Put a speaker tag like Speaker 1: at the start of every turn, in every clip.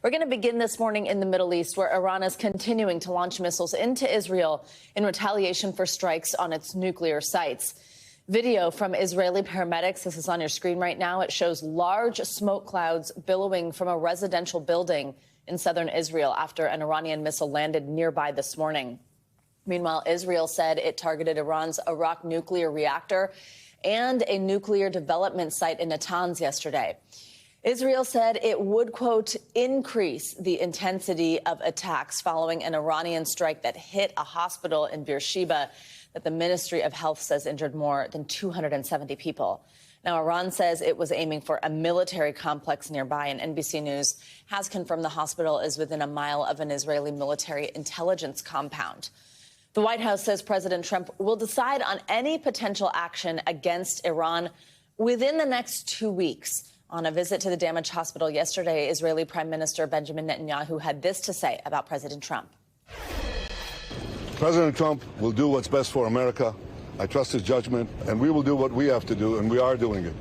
Speaker 1: We're going to begin this morning in the Middle East, where Iran is continuing to launch missiles into Israel in retaliation for strikes on its nuclear sites. Video from Israeli paramedics, this is on your screen right now. It shows large smoke clouds billowing from a residential building in southern Israel after an Iranian missile landed nearby this morning. Meanwhile, Israel said it targeted Iran's Arak nuclear reactor and a nuclear development site in Natanz yesterday. Israel said it would, quote, increase the intensity of attacks following an Iranian strike that hit a hospital in Beersheba that the Ministry of Health says injured more than 270 people. Now, Iran says it was aiming for a military complex nearby, and NBC News has confirmed the hospital is within a mile of an Israeli military intelligence compound. The White House says President Trump will decide on any potential action against Iran within the next 2 weeks. On a visit to the damaged hospital yesterday, Israeli Prime Minister Benjamin Netanyahu had this to say about President Trump.
Speaker 2: President Trump will do what's best for America. I trust his judgment, and we will do what we have to do, and we are doing it.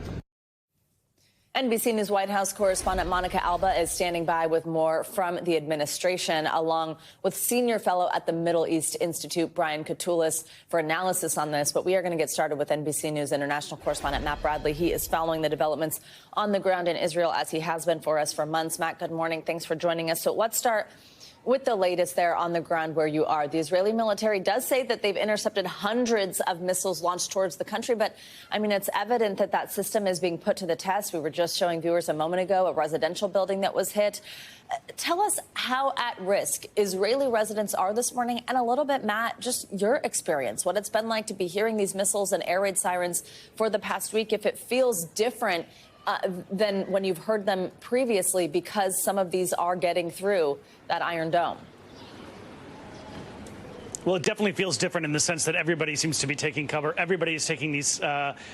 Speaker 1: NBC News White House correspondent Monica Alba is standing by with more from the administration, along with senior fellow at the Middle East Institute, Brian Katulis, for analysis on this. But we are going to get started with NBC News international correspondent Matt Bradley. He is following the developments on the ground in Israel, as he has been for us for months. Matt, good morning. Thanks for joining us. So let's start with the latest there on the ground where you are. The Israeli military does say that they've intercepted hundreds of missiles launched towards the country. But, I mean, it's evident that that system is being put to the test. We were just showing viewers a moment ago a residential building that was hit. Tell us how at risk Israeli residents are this morning, and a little bit, Matt, just your experience, what it's been like to be hearing these missiles and air raid sirens for the past week, if it feels different than when you've heard them previously, because some of these are getting through that Iron Dome.
Speaker 3: Well, it definitely feels different in the sense that everybody seems to be taking cover. Everybody is taking these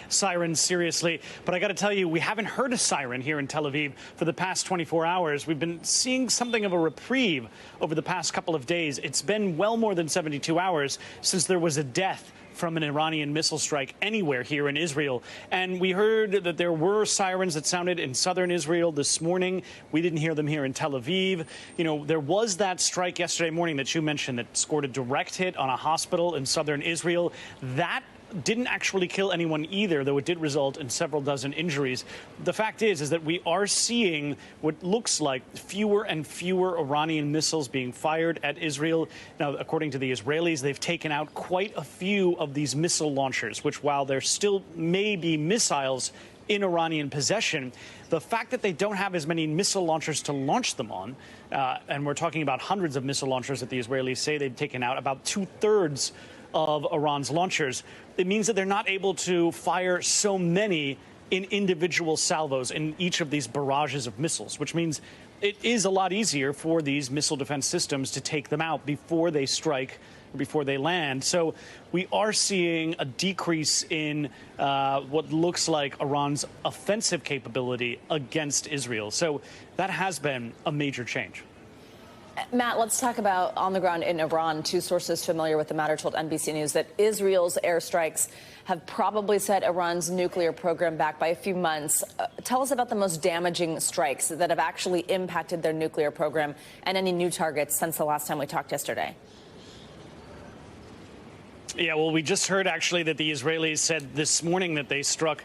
Speaker 3: sirens seriously. But I got to tell you, we haven't heard a siren here in Tel Aviv for the past 24 hours. We've been seeing something of a reprieve over the past couple of days. It's been well more than 72 hours since there was a death from an Iranian missile strike anywhere here in Israel. And we heard that there were sirens that sounded in southern Israel this morning. We didn't hear them here in Tel Aviv. You know, there was that strike yesterday morning that you mentioned that scored a direct hit on a hospital in southern Israel. That didn't actually kill anyone either, though it did result in several dozen injuries. The fact is that we are seeing what looks like fewer and fewer Iranian missiles being fired at Israel. Now, according to the Israelis, they've taken out quite a few of these missile launchers, which, while there still may be missiles in Iranian possession, the fact that they don't have as many missile launchers to launch them on, and we're talking about hundreds of missile launchers that the Israelis say they've taken out, about 2/3 of Iran's launchers, it means that they're not able to fire so many in individual salvos in each of these barrages of missiles, which means it is a lot easier for these missile defense systems to take them out before they strike, before they land. So we are seeing a decrease in what looks like Iran's offensive capability against Israel. So that has been a major change.
Speaker 1: Matt, let's talk about on the ground in Iran. Two sources familiar with the matter told NBC News that Israel's airstrikes have probably set Iran's nuclear program back by a few months. Tell us about the most damaging strikes that have actually impacted their nuclear program and any new targets since the last time we talked yesterday.
Speaker 3: Yeah, well, we just heard actually that the Israelis said this morning that they struck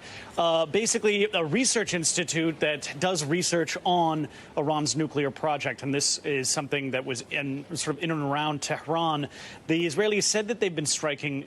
Speaker 3: basically a research institute that does research on Iran's nuclear project. And this is something that was in and around Tehran. The Israelis said that they've been striking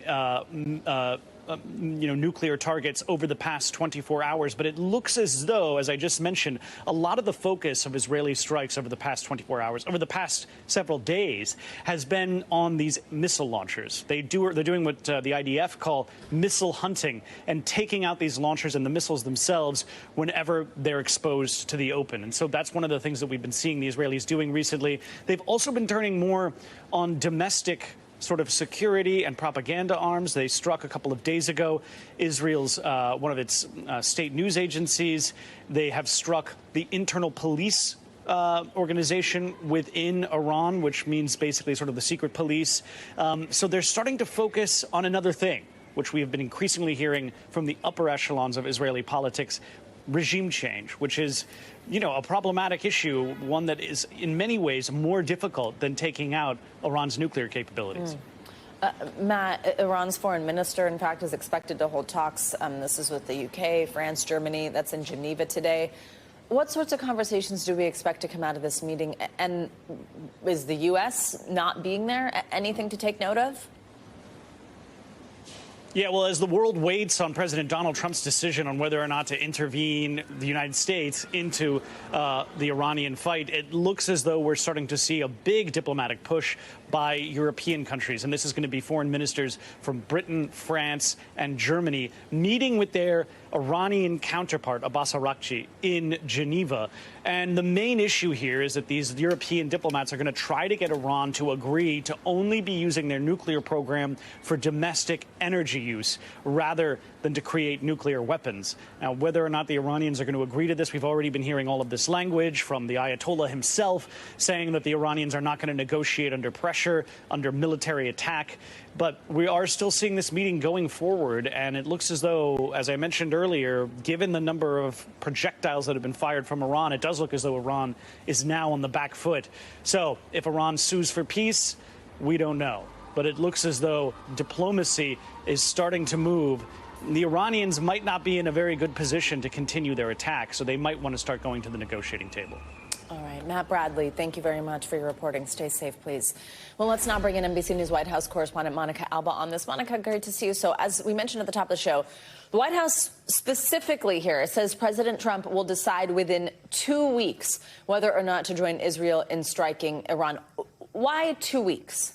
Speaker 3: nuclear targets over the past 24 hours. But it looks as though, as I just mentioned, a lot of the focus of Israeli strikes over the past 24 hours, over the past several days, has been on these missile launchers. They're doing what the IDF call missile hunting and taking out these launchers and the missiles themselves whenever they're exposed to the open. And so that's one of the things that we've been seeing the Israelis doing recently. They've also been turning more on domestic sort of security and propaganda arms. They struck a couple of days ago Israel's one of its state news agencies. They have struck the internal police organization within Iran, which means basically sort of the secret police. So they're starting to focus on another thing, which we have been increasingly hearing from the upper echelons of Israeli politics. regime change, which is, a problematic issue, one that is in many ways more difficult than taking out Iran's nuclear capabilities.
Speaker 1: Matt, Iran's foreign minister, in fact, is expected to hold talks. This is with the UK, France, Germany. That's in Geneva today. What sorts of conversations do we expect to come out of this meeting? And is the U.S. not being there anything to take note of?
Speaker 3: Yeah, well, as the world waits on President Donald Trump's decision on whether or not to intervene the United States into the Iranian fight, it looks as though we're starting to see a big diplomatic push by European countries. And this is going to be foreign ministers from Britain, France, and Germany meeting with their Iranian counterpart, Abbas Araghchi, in Geneva. And the main issue here is that these European diplomats are going to try to get Iran to agree to only be using their nuclear program for domestic energy use rather than to create nuclear weapons. Now, whether or not the Iranians are going to agree to this, we've already been hearing all of this language from the Ayatollah himself saying that the Iranians are not going to negotiate under pressure, under military attack. But we are still seeing this meeting going forward, and it looks as though, as I mentioned earlier, given the number of projectiles that have been fired from Iran, it does look as though Iran is now on the back foot. So if Iran sues for peace, we don't know. But it looks as though diplomacy is starting to move. The Iranians might not be in a very good position to continue their attack, so they might want to start going to the negotiating table.
Speaker 1: All right, Matt Bradley, thank you very much for your reporting. Stay safe, please. Well, let's now bring in NBC News White House correspondent Monica Alba on this. Monica, great to see you. So as we mentioned at the top of the show, the White House specifically here says President Trump will decide within 2 weeks whether or not to join Israel in striking Iran. Why 2 weeks?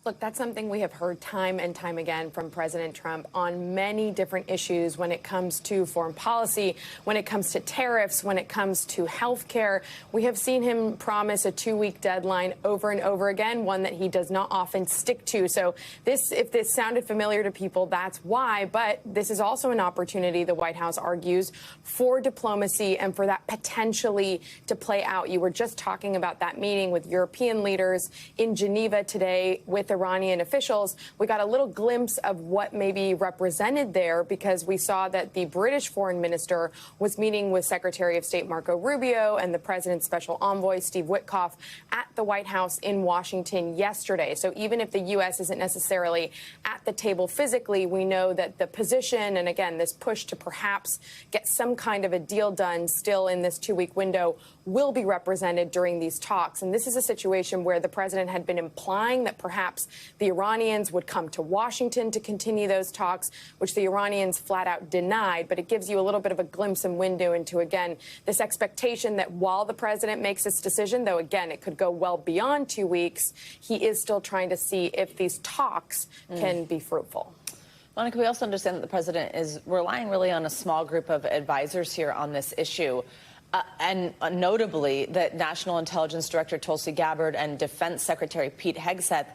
Speaker 4: Look, that's something we have heard time and time again from President Trump on many different issues when it comes to foreign policy, when it comes to tariffs, when it comes to health care. We have seen him promise a 2-week deadline over and over again, one that he does not often stick to. So if this sounded familiar to people, that's why. But this is also an opportunity, the White House argues, for diplomacy and for that potentially to play out. You were just talking about that meeting with European leaders in Geneva today with Iranian officials. We got a little glimpse of what may be represented there because we saw that the British foreign minister was meeting with Secretary of State Marco Rubio and the president's special envoy Steve Witkoff at the White House in Washington yesterday. So even if the U.S. isn't necessarily at the table physically, we know that the position and, again, this push to perhaps get some kind of a deal done still in this 2-week window will be represented during these talks. And this is a situation where the president had been implying that perhaps the Iranians would come to Washington to continue those talks, which the Iranians flat out denied. But it gives you a little bit of a glimpse and window into, again, this expectation that while the president makes this decision, though, again, it could go well beyond 2 weeks, he is still trying to see if these talks can be fruitful.
Speaker 1: Monica, we also understand that the president is relying really on a small group of advisors here on this issue. And notably, that National Intelligence Director Tulsi Gabbard and Defense Secretary Pete Hegseth,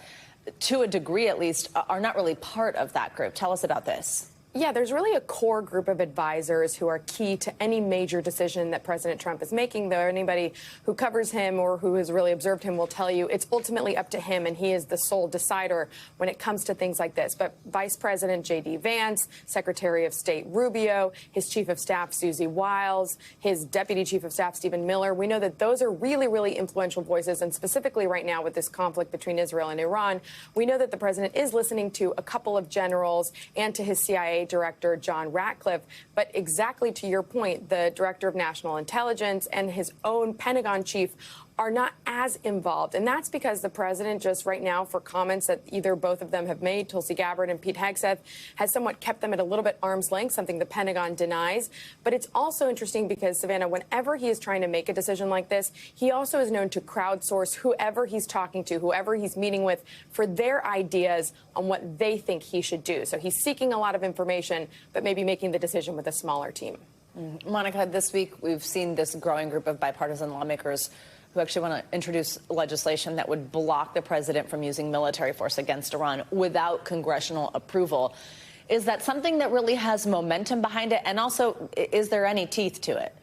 Speaker 1: to a degree at least, are not really part of that group. Tell us about this.
Speaker 4: Yeah, there's really a core group of advisors who are key to any major decision that President Trump is making, though anybody who covers him or who has really observed him will tell you it's ultimately up to him, and he is the sole decider when it comes to things like this. But Vice President J.D. Vance, Secretary of State Rubio, his Chief of Staff Susie Wiles, his Deputy Chief of Staff Stephen Miller, we know that those are really, really influential voices, and specifically right now with this conflict between Israel and Iran, we know that the president is listening to a couple of generals and to his CIA Director John Ratcliffe. But exactly to your point, the Director of National Intelligence and his own Pentagon chief are not as involved. And that's because the president just right now, for comments that either both of them have made, Tulsi Gabbard and Pete Hegseth, has somewhat kept them at a little bit arm's length, something the Pentagon denies. But it's also interesting because, Savannah, whenever he is trying to make a decision like this, he also is known to crowdsource whoever he's talking to, whoever he's meeting with, for their ideas on what they think he should do. So he's seeking a lot of information, but maybe making the decision with a smaller team.
Speaker 1: Monica, this week we've seen this growing group of bipartisan lawmakers who actually want to introduce legislation that would block the president from using military force against Iran without congressional approval. Is that something that really has momentum behind it? And also, is there any teeth to it?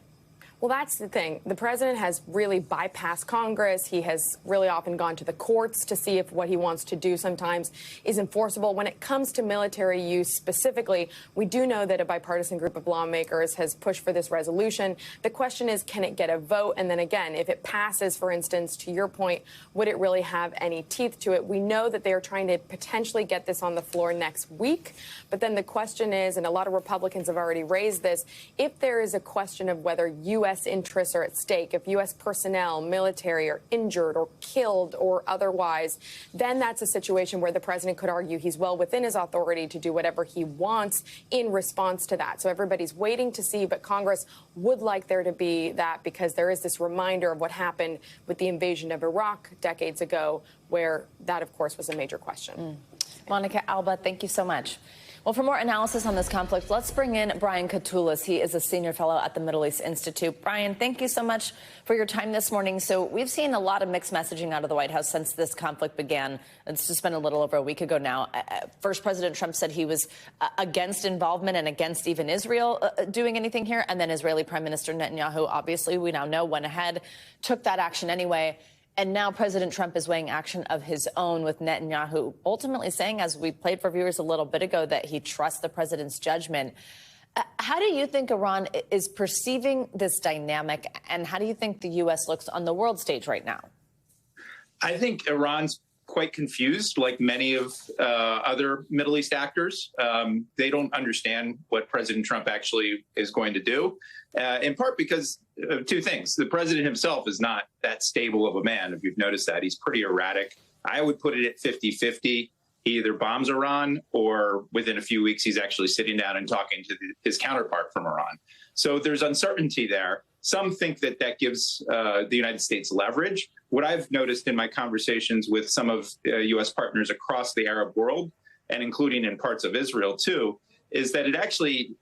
Speaker 4: Well, that's the thing. The president has really bypassed Congress. He has really often gone to the courts to see if what he wants to do sometimes is enforceable. When it comes to military use specifically, we do know that a bipartisan group of lawmakers has pushed for this resolution. The question is, can it get a vote? And then again, if it passes, for instance, to your point, would it really have any teeth to it? We know that they are trying to potentially get this on the floor next week. But then the question is, and a lot of Republicans have already raised this, if there is a question of whether U.S. interests are at stake, if U.S. personnel, military are injured or killed or otherwise, then that's a situation where the president could argue he's well within his authority to do whatever he wants in response to that. So everybody's waiting to see, but Congress would like there to be that because there is this reminder of what happened with the invasion of Iraq decades ago, where that, of course, was a major question.
Speaker 1: Monica Alba, thank you so much. Well, for more analysis on this conflict, let's bring in Brian Katulis. He is a senior fellow at the Middle East Institute. Brian, thank you so much for your time this morning. So we've seen a lot of mixed messaging out of the White House since this conflict began. It's just been a little over a week ago now. First, President Trump said he was against involvement and against even Israel doing anything here. And then Israeli Prime Minister Netanyahu, obviously, we now know, went ahead, took that action anyway. And now President Trump is weighing action of his own, with Netanyahu ultimately saying, as we played for viewers a little bit ago, that he trusts the president's judgment. How do you think Iran is perceiving this dynamic, and how do you think the U.S. looks on the world stage right now?
Speaker 5: I think Iran's quite confused, like many of other Middle East actors. They don't understand what President Trump actually is going to do, in part because of two things. The president himself is not that stable of a man, if you've noticed that. He's pretty erratic. I would put it at 50-50. He either bombs Iran or within a few weeks, he's actually sitting down and talking to his counterpart from Iran. So there's uncertainty there. Some think that that gives the United States leverage. What I've noticed in my conversations with some of U.S. partners across the Arab world, and including in parts of Israel too, is that it actually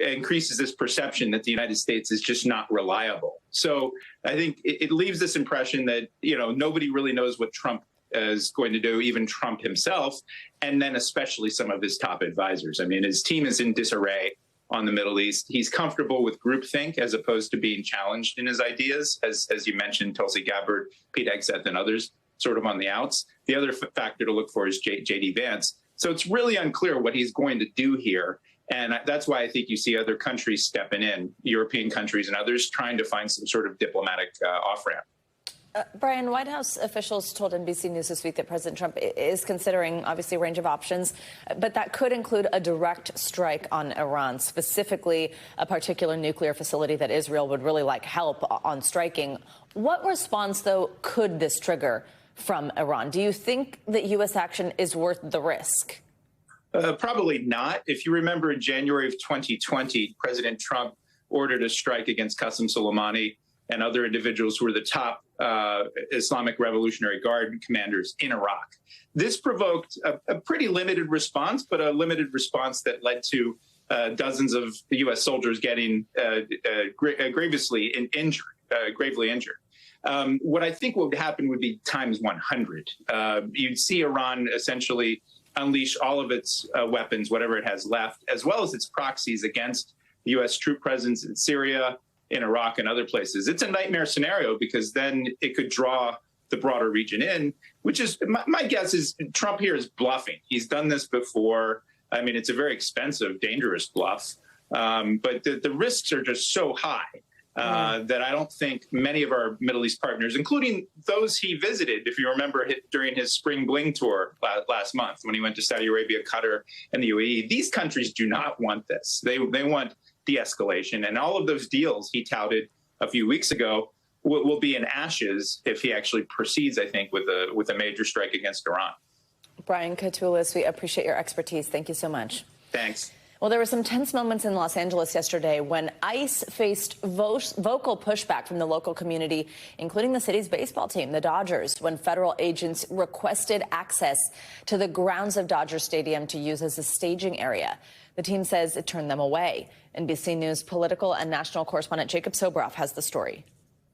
Speaker 5: increases this perception that the United States is just not reliable. So I think it leaves this impression that, you know, nobody really knows what Trump is going to do, even Trump himself, and then especially some of his top advisors. I mean, his team is in disarray on the Middle East. He's comfortable with groupthink as opposed to being challenged in his ideas, as you mentioned, Tulsi Gabbard, Pete Hegseth, and others sort of on the outs. The other factor to look for is J.D. Vance. So it's really unclear what he's going to do here. And that's why I think you see other countries stepping in, European countries and others, trying to find some sort of diplomatic off-ramp.
Speaker 1: Brian, White House officials told NBC News this week that President Trump is considering, obviously, a range of options, but that could include a direct strike on Iran, specifically a particular nuclear facility that Israel would really like help on striking. What response, though, could this trigger from Iran? Do you think that U.S. action is worth the risk?
Speaker 5: Probably not. If you remember, in January of 2020, President Trump ordered a strike against Qasem Soleimani and other individuals who were the top Islamic Revolutionary Guard commanders in Iraq. This provoked a pretty limited response, but a limited response that led to dozens of U.S. soldiers getting gravely injured. What I think would happen would be times 100. You'd see Iran essentially unleash all of its weapons, whatever it has left, as well as its proxies against the U.S. troop presence in Syria, in Iraq, and other places. It's a nightmare scenario because then it could draw the broader region in, which is, my guess is Trump here is bluffing. He's done this before. I mean, it's a very expensive, dangerous bluff, but the risks are just so high that I don't think many of our Middle East partners, including those he visited, if you remember, during his spring bling tour last month when he went to Saudi Arabia, Qatar, and the UAE, these countries do not want this. They want de-escalation, and all of those deals he touted a few weeks ago will be in ashes if he actually proceeds, I think, with a major strike against Iran.
Speaker 1: Brian Katulis, we appreciate your expertise. Thank you so much.
Speaker 5: Thanks.
Speaker 1: Well, there were some tense moments in Los Angeles yesterday when ICE faced vocal pushback from the local community, including the city's baseball team, the Dodgers, when federal agents requested access to the grounds of Dodger Stadium to use as a staging area. The team says it turned them away. NBC News political and national correspondent Jacob Sobroff has the story.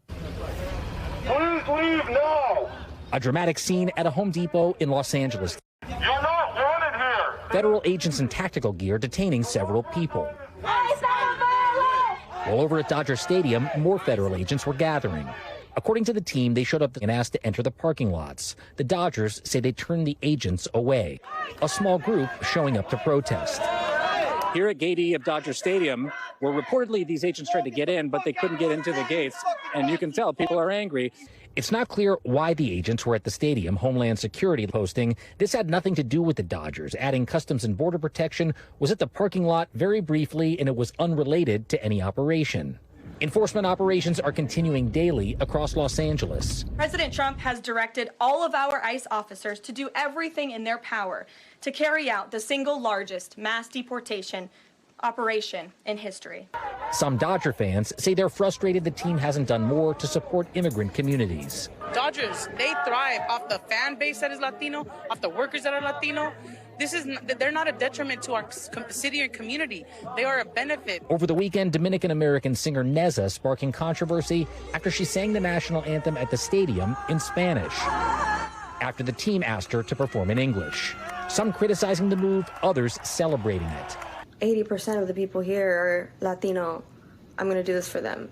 Speaker 6: Please leave now.
Speaker 7: A dramatic scene at a Home Depot in Los Angeles.
Speaker 6: You're not wanted here.
Speaker 7: Federal agents in tactical gear detaining several people. While over at Dodger Stadium, more federal agents were gathering. According to the team, they showed up and asked to enter the parking lots. The Dodgers say they turned the agents away. A small group showing up to protest.
Speaker 8: Here at Gate E of Dodger Stadium, where reportedly these agents tried to get in, but they couldn't get into the gates. And you can tell people are angry.
Speaker 7: It's not clear why the agents were at the stadium, Homeland Security posting. This had nothing to do with the Dodgers, adding Customs and Border Protection was at the parking lot very briefly, and it was unrelated to any operation. Enforcement operations are continuing daily across Los Angeles.
Speaker 9: President Trump has directed all of our ICE officers to do everything in their power to carry out the single largest mass deportation operation in history.
Speaker 7: Some Dodger fans say they're frustrated the team hasn't done more to support immigrant communities.
Speaker 10: Dodgers, they thrive off the fan base that is Latino, off the workers that are Latino. They're not a detriment to our city and community. They are a benefit.
Speaker 7: Over the weekend, Dominican-American singer Neza sparking controversy after she sang the national anthem at the stadium in Spanish, after the team asked her to perform in English. Some criticizing the move, others celebrating it.
Speaker 11: 80% of the people here are Latino. I'm going to do this for them,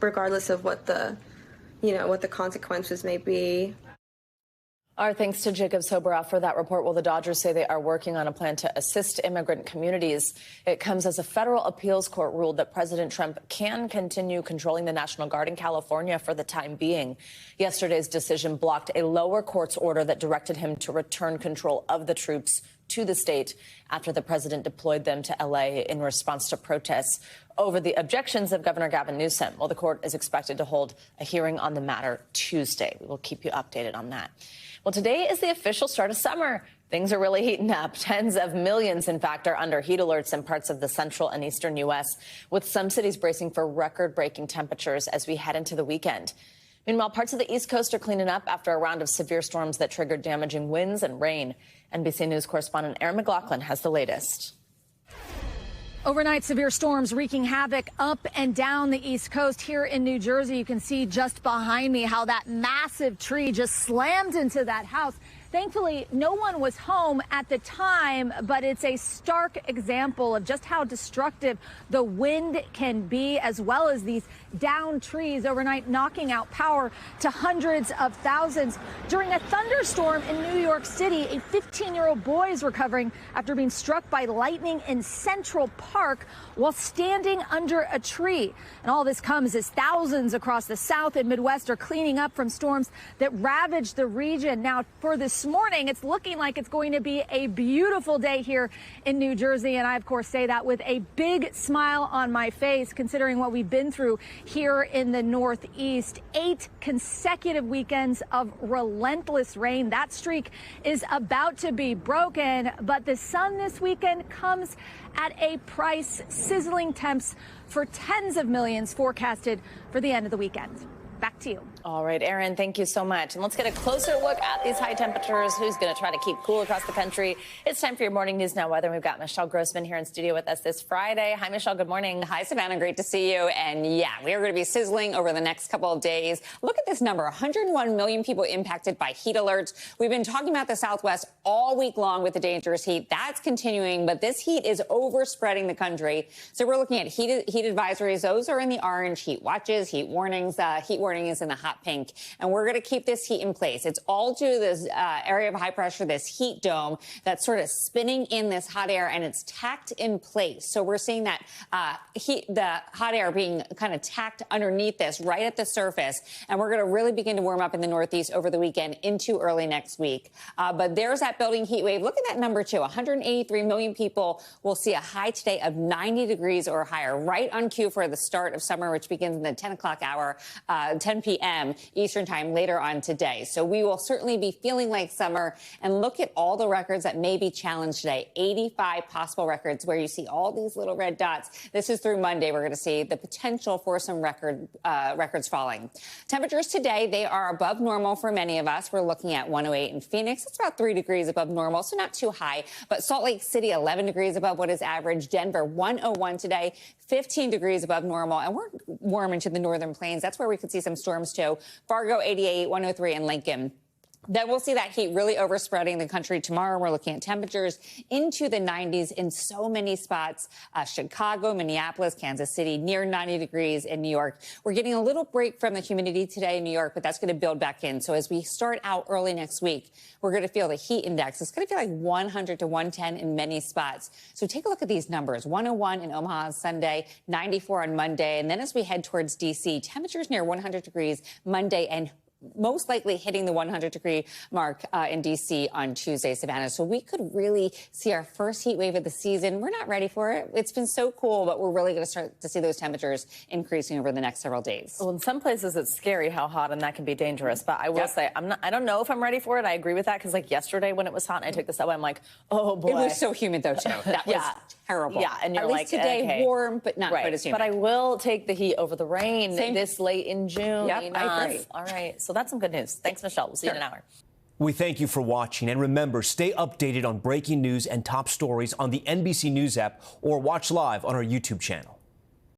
Speaker 11: regardless of what the consequences may be.
Speaker 1: Our thanks to Jacob Soboroff for that report. Well, the Dodgers say they are working on a plan to assist immigrant communities. It comes as a federal appeals court ruled that President Trump can continue controlling the National Guard in California for the time being. Yesterday's decision blocked a lower court's order that directed him to return control of the troops to the state after the president deployed them to L.A. in response to protests over the objections of Governor Gavin Newsom. Well, the court is expected to hold a hearing on the matter Tuesday. We will keep you updated on that. Well, today is the official start of summer. Things are really heating up. Tens of millions, in fact, are under heat alerts in parts of the central and eastern U.S., with some cities bracing for record-breaking temperatures as we head into the weekend. Meanwhile, parts of the East Coast are cleaning up after a round of severe storms that triggered damaging winds and rain. NBC News correspondent Erin McLaughlin has the latest.
Speaker 12: Overnight severe storms wreaking havoc up and down the East Coast. Here in New Jersey, you can see just behind me how that massive tree just slammed into that house. Thankfully, no one was home at the time, but it's a stark example of just how destructive the wind can be, as well as these downed trees overnight knocking out power to hundreds of thousands. During a thunderstorm in New York City, a 15-year-old boy is recovering after being struck by lightning in Central Park while standing under a tree. And all this comes as thousands across the South and Midwest are cleaning up from storms that ravaged the region. Now, for this morning, it's looking like it's going to be a beautiful day here in New Jersey. And I, of course, say that with a big smile on my face, considering what we've been through here in the Northeast. 8 consecutive weekends of relentless rain. That streak is about to be broken. But the sun this weekend comes at a price. Sizzling temps for tens of millions forecasted for the end of the weekend. Back to you.
Speaker 1: All right, Erin, thank you so much. And let's get a closer look at these high temperatures. Who's going to try to keep cool across the country? It's time for your morning news now weather. We've got Michelle Grossman here in studio with us this Friday. Hi, Michelle. Good morning.
Speaker 13: Hi, Savannah. Great to see you. And yeah, we are going to be sizzling over the next couple of days. Look at this number, 101 million people impacted by heat alerts. We've been talking about the Southwest all week long with the dangerous heat. That's continuing, but this heat is overspreading the country. So we're looking at heat advisories. Those are in the orange, heat watches, heat warnings. Heat warning is in the hot pink. And we're going to keep this heat in place. It's all due to this area of high pressure, this heat dome that's sort of spinning in this hot air, and it's tacked in place. So we're seeing that the hot air being kind of tacked underneath this right at the surface. And we're going to really begin to warm up in the Northeast over the weekend into early next week. But there's that building heat wave. Look at that number, too. 183 million people will see a high today of 90 degrees or higher, right on cue for the start of summer, which begins in the 10 o'clock hour, 10 p.m. Eastern time later on today. So we will certainly be feeling like summer. And look at all the records that may be challenged today. 85 possible records where you see all these little red dots. This is through Monday. We're going to see the potential for some records falling. Temperatures today, they are above normal for many of us. We're looking at 108 in Phoenix. It's about 3 degrees above normal, so not too high. But Salt Lake City, 11 degrees above what is average. Denver, 101 today, 15 degrees above normal. And we're warm into the northern plains. That's where we could see some storms, too. Fargo, 88, 103 in Lincoln. Then we'll see that heat really overspreading the country tomorrow. We're looking at temperatures into the 90s in so many spots. Chicago, Minneapolis, Kansas City, near 90 degrees in New York. We're getting a little break from the humidity today in New York, but that's going to build back in. So as we start out early next week, we're going to feel the heat index. It's going to feel like 100 to 110 in many spots. So take a look at these numbers. 101 in Omaha on Sunday, 94 on Monday. And then as we head towards D.C., temperatures near 100 degrees Monday and most likely hitting the 100-degree mark in D.C. on Tuesday, Savannah. So we could really see our first heat wave of the season. We're not ready for it. It's been so cool, but we're really going to start to see those temperatures increasing over the next several days.
Speaker 1: Well, in some places it's scary how hot, and that can be dangerous. But I will say, I don't know if I'm ready for it. I agree with that because, like, yesterday when it was hot and I took the subway, I'm like, oh boy.
Speaker 13: It was so humid though, too. That was terrible.
Speaker 1: Yeah, and you're
Speaker 13: At least today,
Speaker 1: okay.
Speaker 13: warm, but not quite as humid.
Speaker 1: But I will take the heat over the rain this late in June.
Speaker 13: Yep, I agree.
Speaker 1: All right, so that's some good news. Thanks, Michelle. We'll see you in an hour.
Speaker 14: We thank you for watching. And remember, stay updated on breaking news and top stories on the NBC News app or watch live on our YouTube channel.